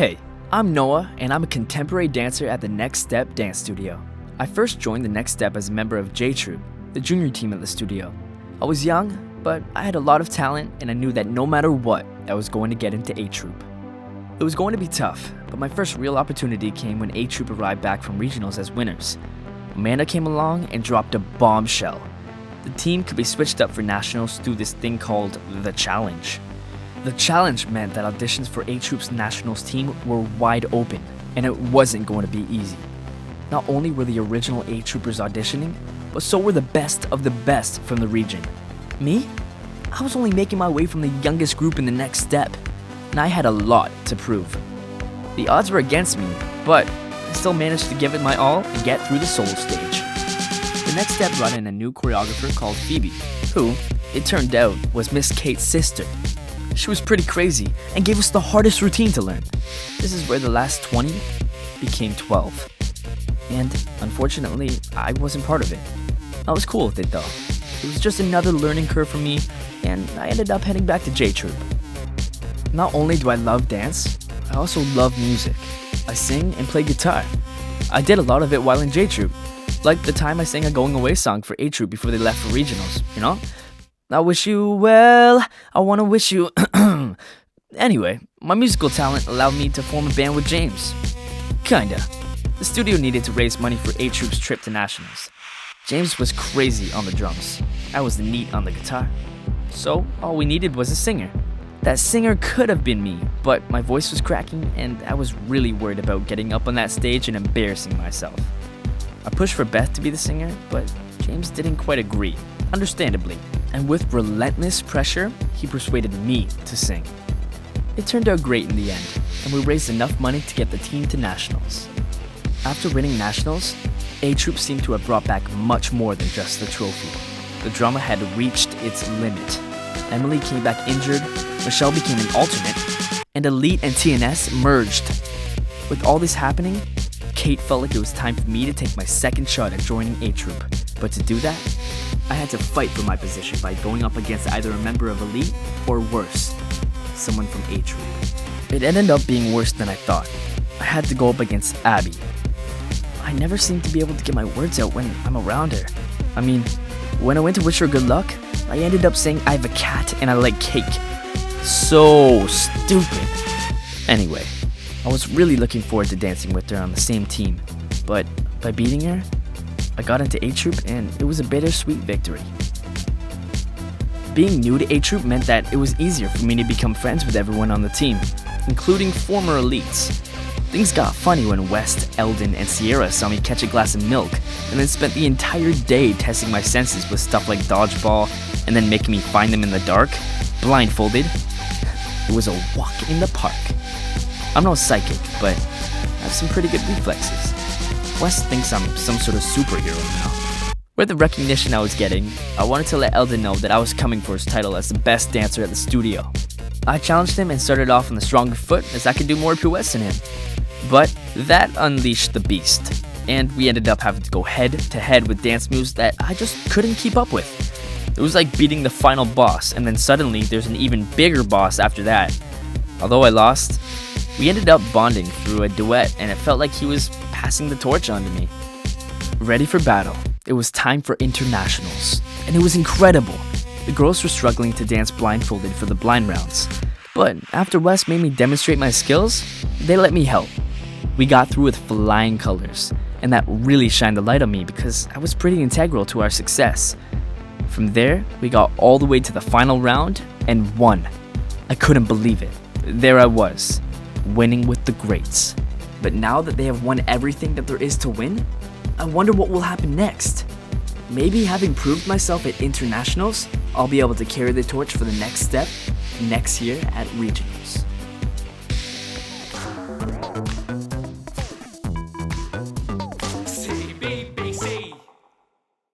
Hey, I'm Noah, and I'm a contemporary dancer at the Next Step Dance Studio. I first joined the Next Step as a member of J Troop, the junior team at the studio. I was young, but I had a lot of talent, and I knew that no matter what, I was going to get into A Troop. It was going to be tough, but my first real opportunity came when A Troop arrived back from regionals as winners. Amanda came along and dropped a bombshell. The team could be switched up for nationals through this thing called the Challenge. The Challenge meant that auditions for A Troop's nationals team were wide open, and it wasn't going to be easy. Not only were the original A Troopers auditioning, but so were the best of the best from the region. Me? I was only making my way from the youngest group in the Next Step, and I had a lot to prove. The odds were against me, but I still managed to give it my all and get through the solo stage. The Next Step brought in a new choreographer called Phoebe, who, it turned out, was Miss Kate's sister. She was pretty crazy and gave us the hardest routine to learn. This is where the last 20 became 12. And unfortunately, I wasn't part of it. I was cool with it though. It was just another learning curve for me, and I ended up heading back to J Troop. Not only do I love dance, I also love music. I sing and play guitar. I did a lot of it while in J Troop, like the time I sang a going away song for A Troop before they left for regionals, you know? I wish you well, I wanna wish you... Anyway, my musical talent allowed me to form a band with James. Kinda. The studio needed to raise money for A Troop's trip to nationals. James was crazy on the drums. I was the neat on the guitar. So, all we needed was a singer. That singer could have been me, but my voice was cracking and I was really worried about getting up on that stage and embarrassing myself. I pushed for Beth to be the singer, but James didn't quite agree, understandably. And with relentless pressure, he persuaded me to sing. It turned out great in the end, and we raised enough money to get the team to nationals. After winning nationals, A Troop seemed to have brought back much more than just the trophy. The drama had reached its limit. Emily came back injured, Michelle became an alternate, and Elite and TNS merged. With all this happening, Kate felt like it was time for me to take my second shot at joining A Troop. But to do that, I had to fight for my position by going up against either a member of Elite or worse, someone from A Troop. It ended up being worse than I thought. I had to go up against Abby. I never seem to be able to get my words out when I'm around her. I mean, when I went to wish her good luck, I ended up saying I have a cat and I like cake. So stupid. Anyway, I was really looking forward to dancing with her on the same team, but by beating her, I got into A Troop and it was a bittersweet victory. Being new to A Troop meant that it was easier for me to become friends with everyone on the team, including former elites. Things got funny when West, Eldon, and Sierra saw me catch a glass of milk and then spent the entire day testing my senses with stuff like dodgeball and then making me find them in the dark, blindfolded. It was a walk in the park. I'm no psychic, but I have some pretty good reflexes. West thinks I'm some sort of superhero now. With the recognition I was getting, I wanted to let Eldon know that I was coming for his title as the best dancer at the studio. I challenged him and started off on the stronger foot as I could do more pirouettes than him. But that unleashed the beast, and we ended up having to go head to head with dance moves that I just couldn't keep up with. It was like beating the final boss, and then suddenly there's an even bigger boss after that. Although I lost, we ended up bonding through a duet, and it felt like he was passing the torch on to me. Ready for battle, it was time for internationals, and it was incredible. The girls were struggling to dance blindfolded for the blind rounds, but after Wes made me demonstrate my skills, they let me help. We got through with flying colors, and that really shined the light on me because I was pretty integral to our success. From there, we got all the way to the final round and won. I couldn't believe it. There I was, winning with the greats. But now that they have won everything that there is to win, I wonder what will happen next. Maybe having proved myself at internationals, I'll be able to carry the torch for the Next Step next year at regionals.